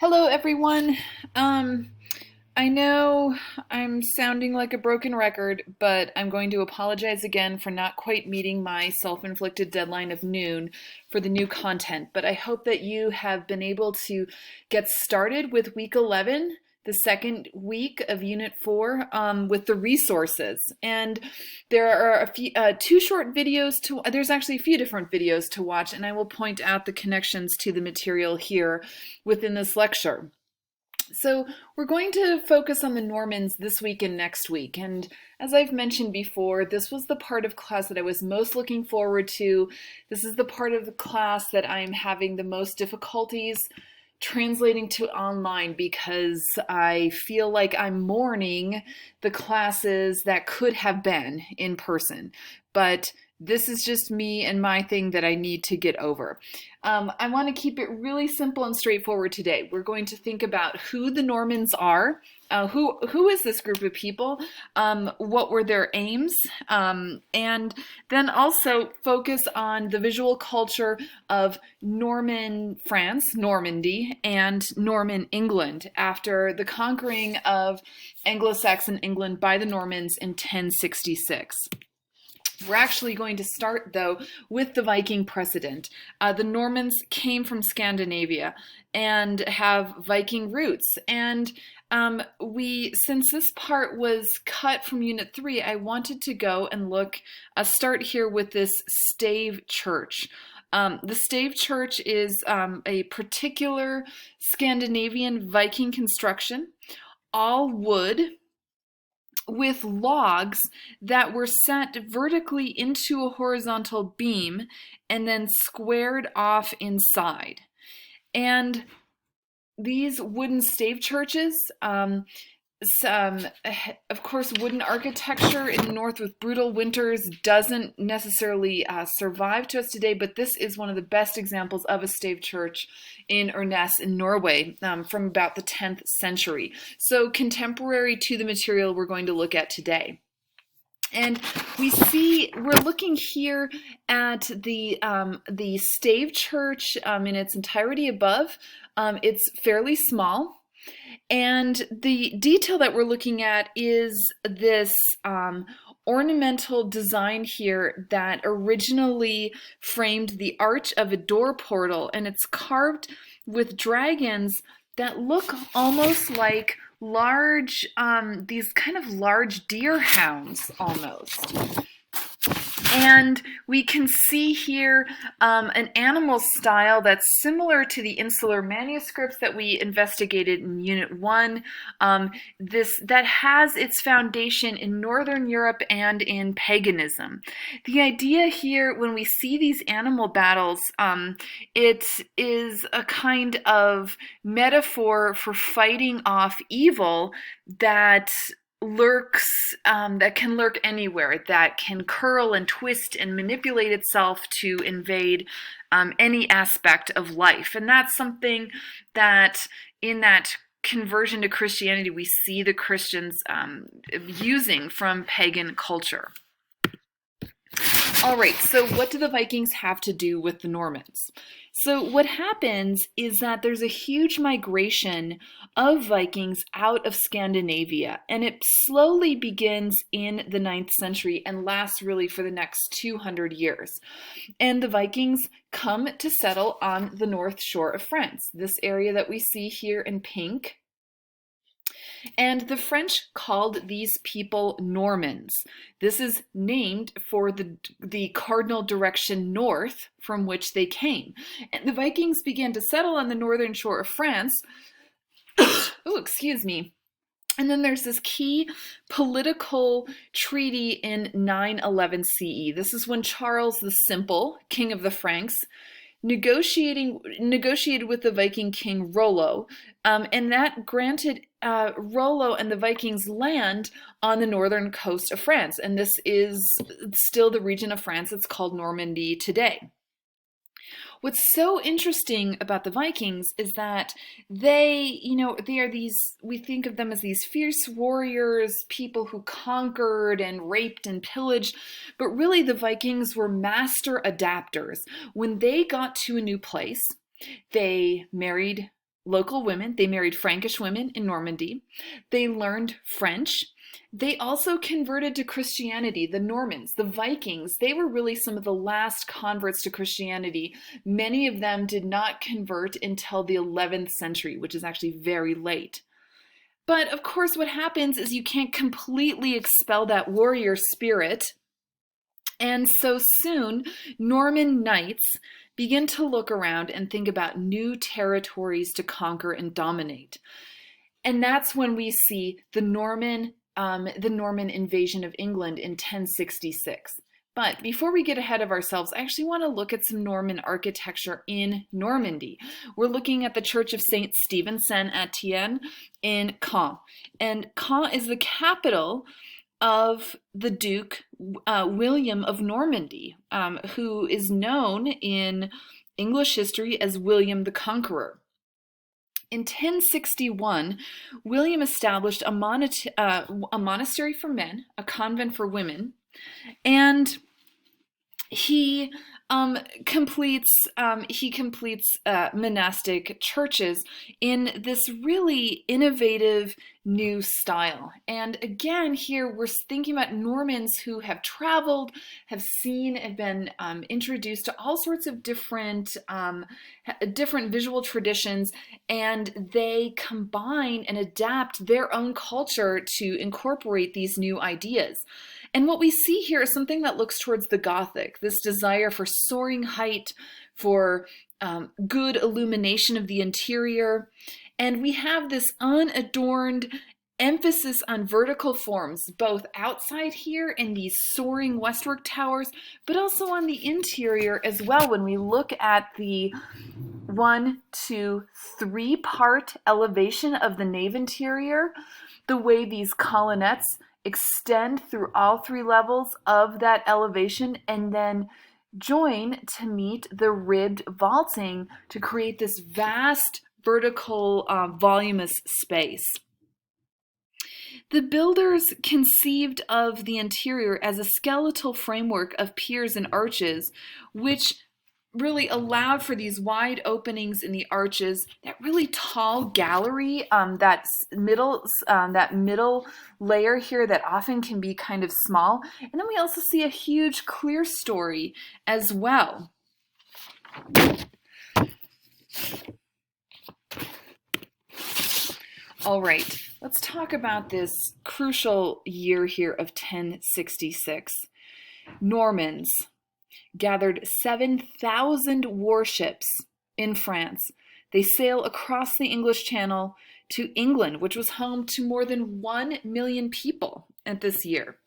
Hello, everyone. Um, I know I'm sounding like a broken record, but I'm going to apologize again for not quite meeting my self-inflicted deadline of noon for the new content. But I hope that you have been able to get started with week 11, the second week of Unit 4, with the resources. And there are two short videos there's actually a few different videos to watch, and I will point out the connections to the material here within this lecture. So we're going to focus on the Normans this week and next week. And as I've mentioned before, this was the part of class that I was most looking forward to. This is the part of the class that I'm having the most difficulties translating to online because I feel like I'm mourning the classes that could have been in person. But this is just me and my thing that I need to get over. I want to keep it really simple and straightforward today. We're going to think about who the Normans are, who is this group of people, what were their aims, and then also focus on the visual culture of Norman France, Normandy, and Norman England after the conquering of Anglo-Saxon England by the Normans in 1066. We're actually going to start, though, with the Viking precedent. The Normans came from Scandinavia and have Viking roots. And since this part was cut from Unit 3, I wanted to go and start here with this stave church. The stave church is a particular Scandinavian Viking construction, all wood, with logs that were set vertically into a horizontal beam and then squared off inside. And these wooden stave churches, of course, wooden architecture in the north with brutal winters doesn't necessarily survive to us today, but this is one of the best examples of a stave church in Ørnes in Norway from about the 10th century. So contemporary to the material we're going to look at today. And we're looking here at the stave church in its entirety above. It's fairly small. And the detail that we're looking at is this ornamental design here that originally framed the arch of a door portal, and it's carved with dragons that look almost like these kind of large deer hounds almost. And we can see here an animal style that's similar to the insular manuscripts that we investigated in Unit 1. That has its foundation in Northern Europe and in paganism. The idea here, when we see these animal battles, it is a kind of metaphor for fighting off evil that can lurk anywhere, that can curl and twist and manipulate itself to invade any aspect of life. And that's something that in that conversion to Christianity we see the Christians using from pagan culture. All right, so what do the Vikings have to do with the Normans? So what happens is that there's a huge migration of Vikings out of Scandinavia, and it slowly begins in the 9th century and lasts really for the next 200 years. And the Vikings come to settle on the north shore of France, this area that we see here in pink. And the French called these people Normans. This is named for the cardinal direction north from which they came. And the Vikings began to settle on the northern shore of France. Oh, excuse me. And then there's this key political treaty in 911 CE. This is when Charles the Simple, king of the Franks, negotiated with the Viking king Rollo, and that granted Rollo and the Vikings land on the northern coast of France. And this is still the region of France that's called Normandy today. What's so interesting about the Vikings is that they are we think of them as these fierce warriors, people who conquered and raped and pillaged, but really the Vikings were master adapters. When they got to a new place, they married local women. They married Frankish women in Normandy. They learned French. They also converted to Christianity. The Normans, the Vikings, they were really some of the last converts to Christianity. Many of them did not convert until the 11th century, which is actually very late. But of course, what happens is you can't completely expel that warrior spirit. And so soon, Norman knights begin to look around and think about new territories to conquer and dominate. And that's when we see the Norman invasion of England in 1066. But before we get ahead of ourselves, I actually want to look at some Norman architecture in Normandy. We're looking at the Church of Saint Stephen Saint Etienne in Caen. And Caen is the capital of the Duke William of Normandy, who is known in English history as William the Conqueror. In 1061, William established a monastery for men, a convent for women, and he completes monastic churches in this really innovative new style. And again, here we're thinking about Normans who have traveled, have seen, and been introduced to all sorts of different visual traditions, and they combine and adapt their own culture to incorporate these new ideas. And what we see here is something that looks towards the Gothic, this desire for soaring height, for good illumination of the interior. And we have this unadorned emphasis on vertical forms, both outside here in these soaring westward towers, but also on the interior as well. When we look at the 1, 2, 3-part elevation of the nave interior, the way these colonnettes extend through all 3 levels of that elevation and then join to meet the ribbed vaulting to create this vast vertical voluminous space. The builders conceived of the interior as a skeletal framework of piers and arches, which really allowed for these wide openings in the arches, that really tall gallery, that middle layer here that often can be kind of small. And then we also see a huge clerestory as well. All right, let's talk about this crucial year here of 1066. Normans gathered 7,000 warships in France. They sail across the English Channel to England, which was home to more than 1 million people at this year.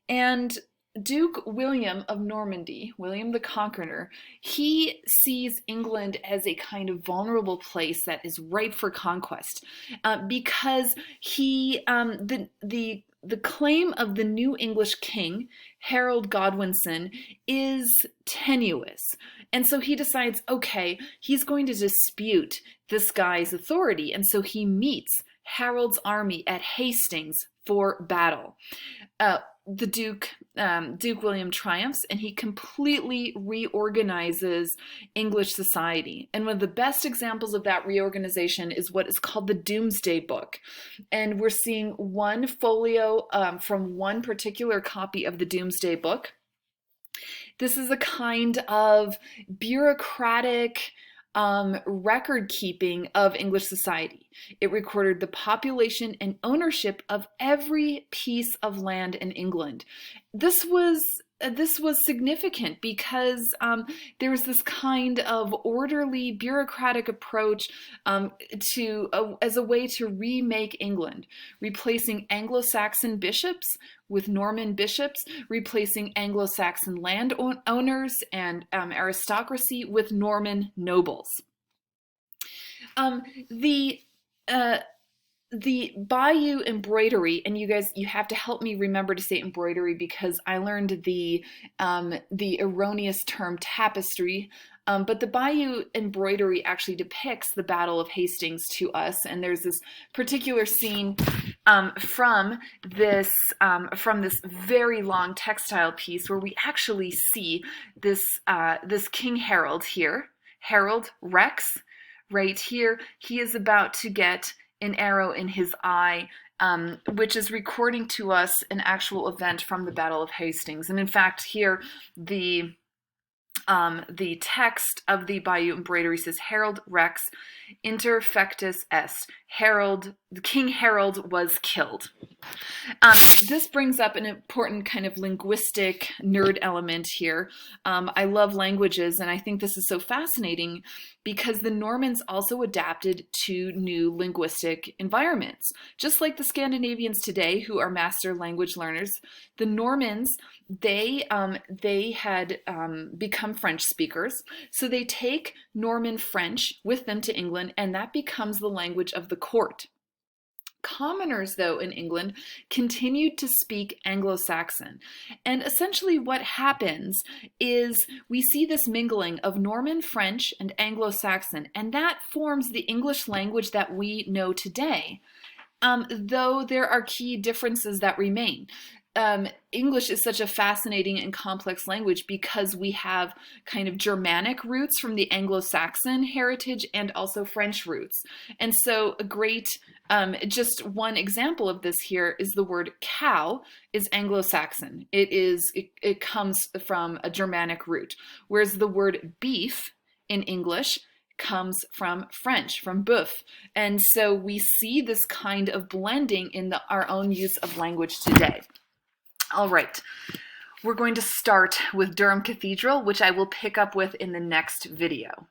And Duke William of Normandy, William the Conqueror, he sees England as a kind of vulnerable place that is ripe for conquest, because the claim of the new English king, Harold Godwinson, is tenuous. And so he decides, okay, he's going to dispute this guy's authority. And so he meets Harold's army at Hastings for battle. The Duke William triumphs, and he completely reorganizes English society. And one of the best examples of that reorganization is what is called the Domesday Book. And we're seeing one folio from one particular copy of the Domesday Book. This is a kind of bureaucratic record keeping of English society. It recorded the population and ownership of every piece of land in England. This was significant because there was this kind of orderly bureaucratic approach as a way to remake England, replacing Anglo-Saxon bishops with Norman bishops, replacing Anglo-Saxon landowners and aristocracy with Norman nobles. The Bayeux embroidery, and you guys, you have to help me remember to say embroidery because I learned the erroneous term tapestry. But the Bayeux embroidery actually depicts the Battle of Hastings to us, and there's this particular scene from this very long textile piece where we actually see this King Harold here, Harold Rex. right here, he is about to get an arrow in his eye, which is recording to us an actual event from the Battle of Hastings. And in fact, here the text of the Bayeux embroidery says, Harold Rex interfectus est. King Harold was killed. This brings up an important kind of linguistic nerd element here. I love languages, and I think this is so fascinating because the Normans also adapted to new linguistic environments. Just like the Scandinavians today, who are master language learners, the Normans, they had become French speakers, so they take Norman French with them to England, and that becomes the language of the court. Commoners, though, in England continued to speak Anglo-Saxon. And essentially what happens is we see this mingling of Norman French and Anglo-Saxon, and that forms the English language that we know today, though there are key differences that remain. English is such a fascinating and complex language because we have kind of Germanic roots from the Anglo-Saxon heritage and also French roots. And so a great, just one example of this here is the word cow is Anglo-Saxon. It comes from a Germanic root, whereas the word beef in English comes from French, from boeuf. And so we see this kind of blending in our own use of language today. All right, we're going to start with Durham Cathedral, which I will pick up with in the next video.